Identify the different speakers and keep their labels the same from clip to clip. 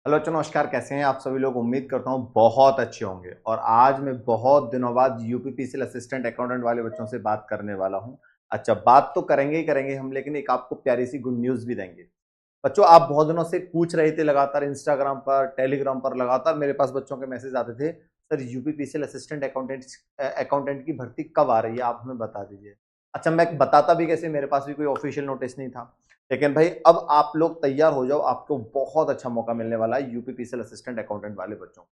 Speaker 1: Hello अच्छा नमस्कार, कैसे हैं आप सभी लोग। उम्मीद करता हूँ बहुत अच्छे होंगे। और आज मैं बहुत दिनों बाद यूपीपीसीएल असिस्टेंट अकाउंटेंट वाले बच्चों से बात करने वाला हूँ। अच्छा, बात तो करेंगे ही करेंगे हम, लेकिन एक आपको प्यारी सी गुड न्यूज भी देंगे। बच्चों, आप बहुत दिनों से पूछ रहे थे, लगातार इंस्टाग्राम पर टेलीग्राम पर लगातार मेरे पास बच्चों के मैसेज आते थे, सर यूपीपीसीएल असिस्टेंट अकाउंटेंट की भर्ती कब आ रही है, आप हमें बता दीजिए। अच्छा, मैं बताता भी कैसे, मेरे पास भी कोई ऑफिशियल नोटिस नहीं था। लेकिन भाई अब आप लोग तैयार हो जाओ, आपको बहुत अच्छा मौका मिलने वाला है यूपीपीसीएल असिस्टेंट अकाउंटेंट वाले बच्चों को।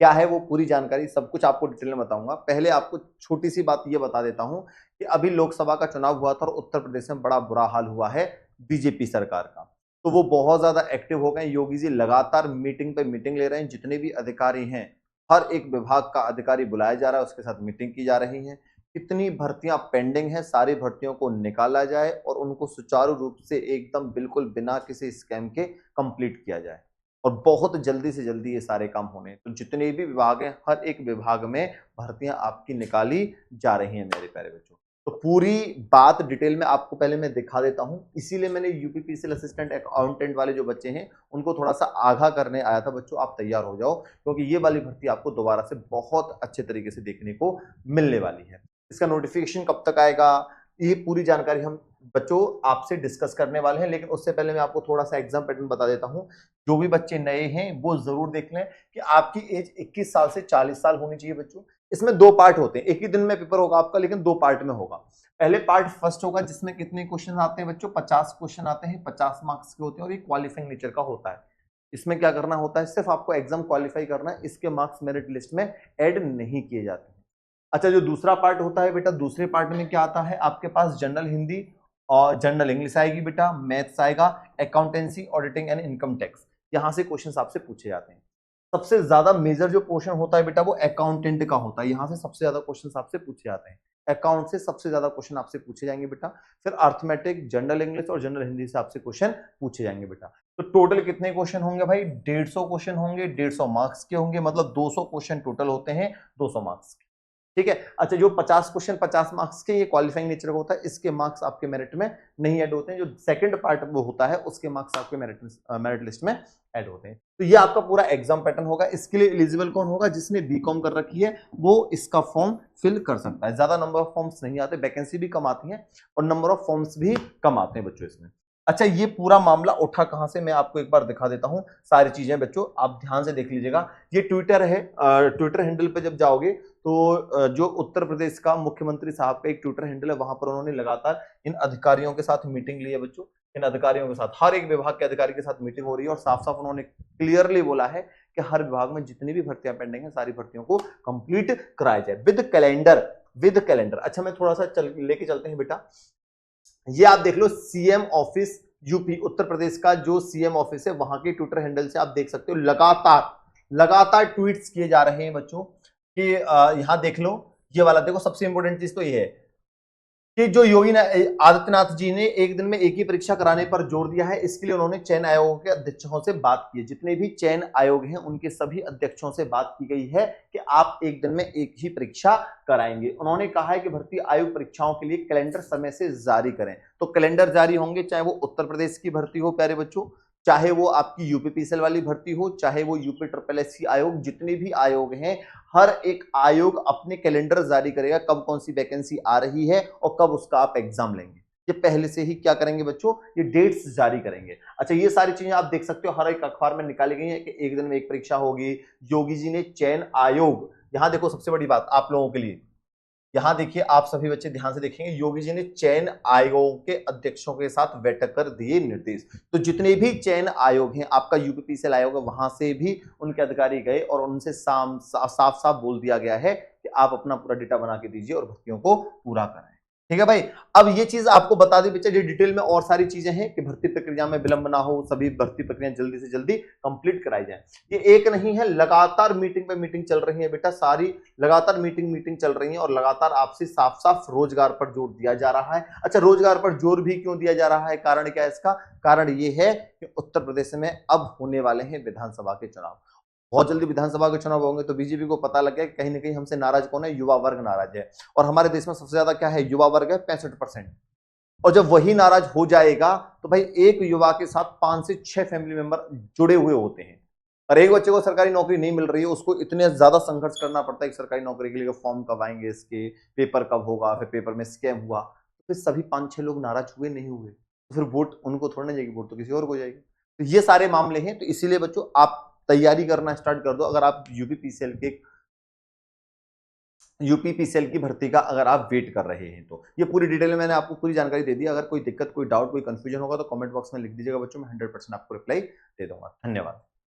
Speaker 1: क्या है वो पूरी जानकारी, सब कुछ आपको डिटेल में बताऊंगा। पहले आपको छोटी सी बात ये बता देता हूं कि अभी लोकसभा का चुनाव हुआ था और उत्तर प्रदेश में बड़ा बुरा हाल हुआ है बीजेपी सरकार का। तो वो बहुत ज्यादा एक्टिव हो गए। योगी जी लगातार मीटिंग पे मीटिंग ले रहे हैं। जितने भी अधिकारी हैं, हर एक विभाग का अधिकारी बुलाया जा रहा है, उसके साथ मीटिंग की जा रही है। कितनी भर्तियां पेंडिंग है, सारी भर्तियों को निकाला जाए और उनको सुचारू रूप से एकदम बिल्कुल बिना किसी स्कैम के कंप्लीट किया जाए। और बहुत जल्दी से जल्दी ये सारे काम होने हैं। तो जितने भी विभाग हैं, हर एक विभाग में भर्तियां आपकी निकाली जा रही हैं मेरे प्यारे बच्चों। तो पूरी बात डिटेल में आपको पहले मैं दिखा देता हूं। इसीलिए मैंने यूपीपीसीएल असिस्टेंट अकाउंटेंट वाले जो बच्चे हैं उनको थोड़ा सा आगाह करने आया था। बच्चों, आप तैयार हो जाओ, क्योंकि ये वाली भर्ती आपको दोबारा से बहुत अच्छे तरीके से देखने को मिलने वाली है। इसका नोटिफिकेशन कब तक आएगा, ये पूरी जानकारी हम बच्चों आपसे डिस्कस करने वाले हैं। लेकिन उससे पहले मैं आपको थोड़ा सा एग्जाम पैटर्न बता देता हूं। जो भी बच्चे नए हैं वो जरूर देख लें कि आपकी एज 21 साल से 40 साल होनी चाहिए बच्चों। इसमें दो पार्ट होते हैं, एक ही दिन में पेपर होगा आपका, लेकिन दो पार्ट में होगा। पहले पार्ट फर्स्ट होगा जिसमें कितने क्वेश्चन आते हैं बच्चों, 50 क्वेश्चन आते हैं, 50 मार्क्स के होते हैं और ये क्वालिफाइंग नेचर का होता है। इसमें क्या करना होता है, सिर्फ आपको एग्जाम क्वालिफाई करना है, इसके मार्क्स मेरिट लिस्ट में ऐड नहीं किए जाते। अच्छा, जो दूसरा पार्ट होता है बेटा, दूसरे पार्ट में क्या आता है आपके पास, जनरल हिंदी और जनरल इंग्लिश आएगी बेटा, मैथ्स आएगा, accountancy, auditing and income tax, यहां से क्वेश्चंस आपसे पूछे जाते हैं। सबसे ज्यादा मेजर जो पोर्शन होता है बेटा वो अकाउंटेंट का होता है। यहां से सबसे ज्यादा क्वेश्चंस आपसे पूछे जाते हैं। अकाउंट से सबसे ज्यादा क्वेश्चन आपसे पूछे जाएंगे बेटा। फिर अर्थमेटिक, जनरल इंग्लिश और जनरल हिंदी से आपसे क्वेश्चन पूछे जाएंगे बेटा। तो टोटल कितने क्वेश्चन होंगे भाई, 150 क्वेश्चन होंगे, 150 मार्क्स के होंगे, मतलब 200 क्वेश्चन टोटल होते हैं, 200 मार्क्स के। ठीक है। अच्छा, जो 50 क्वेश्चन 50 मार्क्स के, ये क्वालिफाइंग नेचर का होता है, इसके मार्क्स आपके मेरिट में नहीं ऐड होते हैं। जो सेकंड पार्ट वो होता है उसके मार्क्स आपके मेरिट लिस्ट में ऐड होते हैं। तो ये आपका पूरा एग्जाम पैटर्न होगा। इसके लिए एलिजिबल कौन होगा, जिसने बीकॉम कर रखी है वो इसका फॉर्म फिल कर सकता है। ज्यादा नंबर ऑफ फॉर्म्स नहीं आते, वैकेंसी भी कम आती है और नंबर ऑफ फॉर्म्स भी कम आते हैं बच्चों इसमें। अच्छा, ये पूरा मामला उठा कहां से, मैं आपको एक बार दिखा देता हूं। सारी चीजें बच्चों आप ध्यान से देख लीजिएगा। ये ट्विटर है, ट्विटर हैंडल पे जब जाओगे तो जो उत्तर प्रदेश का मुख्यमंत्री साहब का एक ट्विटर हैंडल है, वहां पर उन्होंने लगातार इन अधिकारियों के साथ मीटिंग ली है बच्चों। इन अधिकारियों के साथ, हर एक विभाग के अधिकारी के साथ मीटिंग हो रही है और साफ साफ उन्होंने क्लियरली बोला है कि हर विभाग में जितनी भी भर्तियां पेंडिंग है सारी भर्तियों को कंप्लीट कराया जाए विद कैलेंडर, विद कैलेंडर। अच्छा, मैं थोड़ा सा लेके चलते हैं बेटा। ये आप देख लो, CM office UP, Uttar Pradesh का जो सीएम ऑफिस है वहां के ट्विटर हैंडल से आप देख सकते हो, लगातार लगातार ट्वीट्स किए जा रहे हैं बच्चों कि यहां देख लो। ये वाला देखो, सबसे इंपॉर्टेंट चीज तो ये है कि जो योगी आदित्यनाथ जी ने एक दिन में एक ही परीक्षा कराने पर जोर दिया है। इसके लिए उन्होंने चयन आयोग के अध्यक्षों से बात की है। जितने भी चयन आयोग हैं उनके सभी अध्यक्षों से बात की गई है कि आप एक दिन में एक ही परीक्षा कराएंगे। उन्होंने कहा है कि भर्ती आयोग परीक्षाओं के लिए कैलेंडर समय से जारी करें। तो कैलेंडर जारी होंगे, चाहे वो उत्तर प्रदेश की भर्ती हो प्यारे बच्चों, चाहे वो आपकी यूपीपीसीएल वाली भर्ती हो, चाहे वो यूपी ट्रिपल एससी आयोग, जितने भी आयोग हैं, हर एक आयोग अपने कैलेंडर जारी करेगा कब कौन सी वैकेंसी आ रही है और कब उसका आप एग्जाम लेंगे। ये पहले से ही क्या करेंगे बच्चों, ये डेट्स जारी करेंगे। अच्छा, ये सारी चीजें आप देख सकते हो, हर एक अखबार में निकाली गई है कि एक दिन में एक परीक्षा होगी। योगी जी ने चयन आयोग, यहां देखो सबसे बड़ी बात आप लोगों के लिए, यहां देखिए आप सभी बच्चे ध्यान से देखेंगे, योगी जी ने चयन आयोगों के अध्यक्षों के साथ बैठक कर दिए निर्देश। तो जितने भी चयन आयोग हैं, आपका यूपीपीसीएल आयोग है, वहां से भी उनके अधिकारी गए और उनसे साफ साफ बोल दिया गया है कि आप अपना पूरा डेटा बना के दीजिए और भर्तियों को पूरा कराएं। ठीक है भाई। अब ये चीज आपको बता दी बच्चे, डिटेल में और सारी चीजें हैं कि भर्ती प्रक्रिया में विलंब ना हो, सभी भर्ती प्रक्रिया जल्दी से जल्दी कंप्लीट कराई जाए। ये एक नहीं है, लगातार मीटिंग पे मीटिंग चल रही है बेटा, सारी लगातार मीटिंग चल रही है और लगातार आपसे साफ साफ रोजगार पर जोर दिया जा रहा है। अच्छा, रोजगार पर जोर भी क्यों दिया जा रहा है, कारण क्या है इसका, कारण ये है कि उत्तर प्रदेश में अब होने वाले हैं विधानसभा के चुनाव। बहुत जल्दी विधानसभा के चुनाव होंगे, तो बीजेपी को पता लग गया कि कहीं ना कहीं हमसे नाराज कौन है, युवा वर्ग नाराज है। और हमारे देश में सबसे ज्यादा क्या है, युवा वर्ग है, 65%। और जब वही नाराज हो जाएगा तो भाई एक युवा के साथ 5 से 6 फैमिली मेंबर जुड़े हुए होते हैं। और एक बच्चे को सरकारी नौकरी नहीं मिल रही है, उसको इतने ज्यादा संघर्ष करना पड़ता है कि सरकारी नौकरी के लिए फॉर्म कब आएंगे, इसके पेपर कब होगा, फिर पेपर में स्कैम हुआ, तो फिर सभी 5-6 लोग नाराज हुए नहीं हुए, तो फिर वोट उनको थोड़ा ना जाएगी, वोट तो किसी और को जाएगी। तो ये सारे मामले हैं, तो इसीलिए बच्चों आप तैयारी करना स्टार्ट कर दो। अगर आप यूपीपीसीएल की भर्ती का अगर आप वेट कर रहे हैं, तो ये पूरी डिटेल में मैंने आपको पूरी जानकारी दे दी। अगर कोई दिक्कत, कोई डाउट, कोई कंफ्यूजन होगा तो कमेंट बॉक्स में लिख दीजिएगा बच्चों, मैं 100% आपको रिप्लाई दे दूंगा। धन्यवाद।